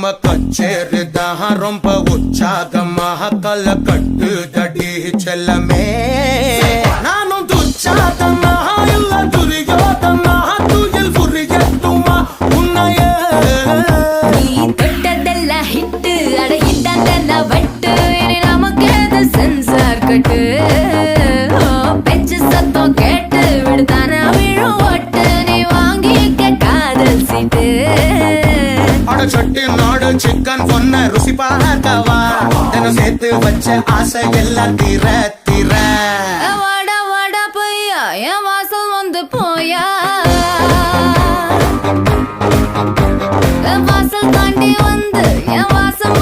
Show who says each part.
Speaker 1: நம்ம கச்சேரிதான் ரொம்ப உற்சாகமாக கல கட்டு தடி செல்லமே நானும் துச்சாதமா இல்ல துரியோதமா துயில் புரியட்டுமா உன்னைய
Speaker 2: நீ தொட்டதெல்லாம் ஹிட்டு அட ஹிட்டாதெல்லாம் வட்டு இனி நமக்கு எது சென்சார் கட்டு பெஞ்சு சத்தம் கேட்டு விடுதானா விழும் ஒட்டு நீ வாங்கிக்க காதல் சீட்டு
Speaker 1: சட்டி நாடு சிக்கன் பொண்ண ருசி பார்க்கவா தினம் சேர்த்து வச்ச ஆசை எல்லாம் தீர தீர
Speaker 2: வாடா வாடா பையா என் வாசல் வந்து போயா வாசல் தாண்டி வந்து என் வாசல்